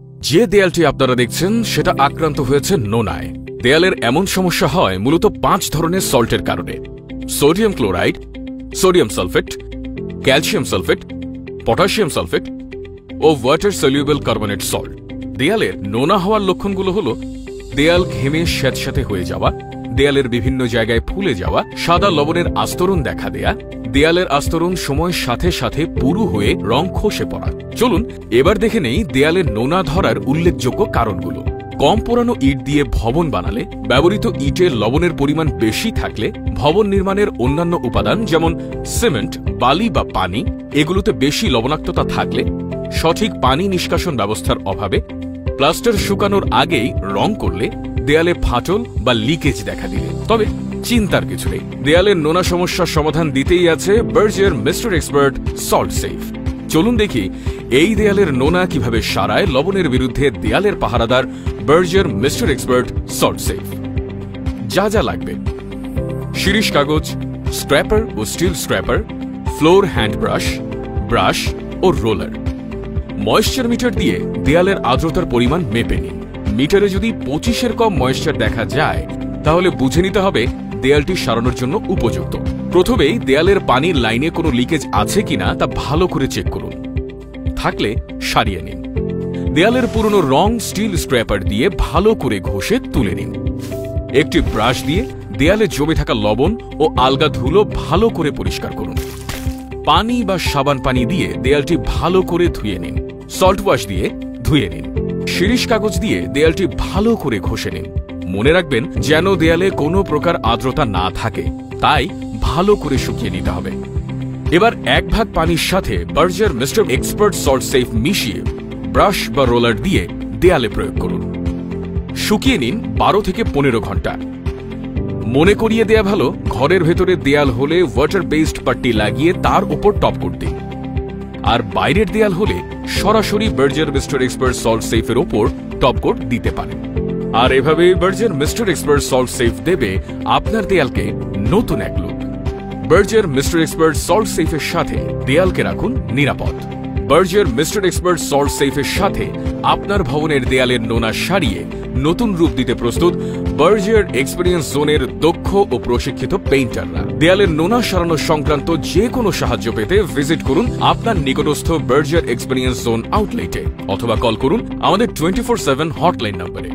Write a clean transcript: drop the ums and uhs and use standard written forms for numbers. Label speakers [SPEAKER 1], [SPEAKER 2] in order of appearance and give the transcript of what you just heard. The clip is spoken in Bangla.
[SPEAKER 1] যে দেয়ালটি আপনারা দেখছেন সেটা আক্রান্ত হয়েছে নোনায়। দেয়ালের এমন সমস্যা হয় মূলত 5 ধরনের সল্টের কারণে: sodium chloride, sodium sulphate, calcium sulphate, potassium sulphate ও ওয়াটার সলিউবল কার্বনেট সল্ট। দেয়ালের নোনা হওয়ার লক্ষণগুলো হল দেয়াল ঘেমে স্যাঁতস্যাঁতে হয়ে যাওয়া, দেয়ালের বিভিন্ন জায়গায় ফুলে যাওয়া, সাদা লবণের আস্তরণ দেখা দেয়া, দেয়ালের আস্তরণ সময়ের সাথে সাথে পুরু হয়ে রং খসে পড়া। চলুন এবার দেখে নেই দেয়ালের নোনা ধরার উল্লেখযোগ্য কারণগুলো। কম পোড়ানো ইট দিয়ে ভবন বানালে, ব্যবহৃত ইটের লবণের পরিমাণ বেশি থাকলে, ভবন নির্মাণের অন্যান্য উপাদান যেমন সিমেন্ট, বালি বা পানি এগুলোতে বেশি লবণাক্ততা থাকলে, সঠিক পানি নিষ্কাশন ব্যবস্থার অভাবে, প্লাস্টার শুকানোর আগেই রং করলে, দেয়ালে ফাটল বা লিকেজ দেখা দিলে। তবে চিন্তার কিছু নেই, দেয়ালের নোনা সমস্যার সমাধান দিতেই আছে Berger mister expert salt safe. চলুন দেখি এই দেয়ালের নোনা কিভাবে সারায় লবণের বিরুদ্ধে দেয়ালের পাহারাদার Berger mister expert salt safe. যা যা লাগবে: শিরিষ কাগজ, স্ক্র্যাপার ও steel scraper, floor hand brush, brush ও রোলার। ময়েশ্চার মিটার দিয়ে দেয়ালের আর্দ্রতার পরিমাণ মেপে নিন। মিটারে যদি 25-এর কম ময়েশ্চার দেখা যায় তাহলে বুঝে নিতে হবে দেয়ালটি সারানোর জন্য উপযুক্ত। প্রথমেই দেয়ালের পানির লাইনে কোনো লিকেজ আছে কিনা তা ভালো করে চেক করুন, থাকলে সারিয়ে নিন। দেয়ালের পুরনো রং স্টিল স্ক্র্যাপার দিয়ে ভালো করে ঘষে তুলে নিন। একটি ব্রাশ দিয়ে দেয়ালে জমে থাকা লবণ ও আলগা ধুলো ভালো করে পরিষ্কার করুন। পানি বা সাবান পানি দিয়ে দেয়ালটি ভালো করে ধুয়ে নিন। সল্ট ওয়াশ দিয়ে ধুয়ে নিন। শিরিষ কাগজ দিয়ে দেয়ালটি ভালো করে ঘষে নিন। মনে রাখবেন যেন দেয়ালে কোনো প্রকার আর্দ্রতা না থাকে, তাই ভালো করে শুকিয়ে নিতে হবে। এবার 1 ভাগ পানির সাথে Berger mister expert salt safe মিশিয়ে ব্রাশ বা রোলার দিয়ে দেয়ালে প্রয়োগ করুন। শুকিয়ে নিন 12 থেকে 15 ঘন্টা। মনে করিয়ে দেয়া ভালো, ঘরের ভেতরে দেয়াল হলে ওয়াটার বেসড পাট্টি লাগিয়ে তার উপর টপ কোট দিন, আর বাইরের দেয়াল হলে সরাসরি বার্জার মিস্টার এক্সপার্ট সল্ট সেফের ওপর টপ কোট দিতে পারেন। আর এভাবে Berger mister expert salt safe দেবে আপনার দেয়ালকে নতুন এক look. Berger mister expert salt সেফের সাথে দেয়ালকে রাখুন নিরাপদ। বার্জার মিস্টার এক্সপার্ট সল্ট সেফের সাথে আপনার ভবনের দেয়ালের নোনা সারিয়ে নতুন রূপ দিতে প্রস্তুত বার্জার এক্সপেরিয়েন্স জোনের দক্ষ ও প্রশিক্ষিত পেইন্টাররা। দেয়ালের নোনা সারানো সংক্রান্ত যে কোনো সাহায্য পেতে ভিজিট করুন আপনার নিকটস্থ বার্জার এক্সপেরিয়েন্স জোন আউটলেটে অথবা কল করুন আমাদের 24/7 হটলাইন নম্বরে।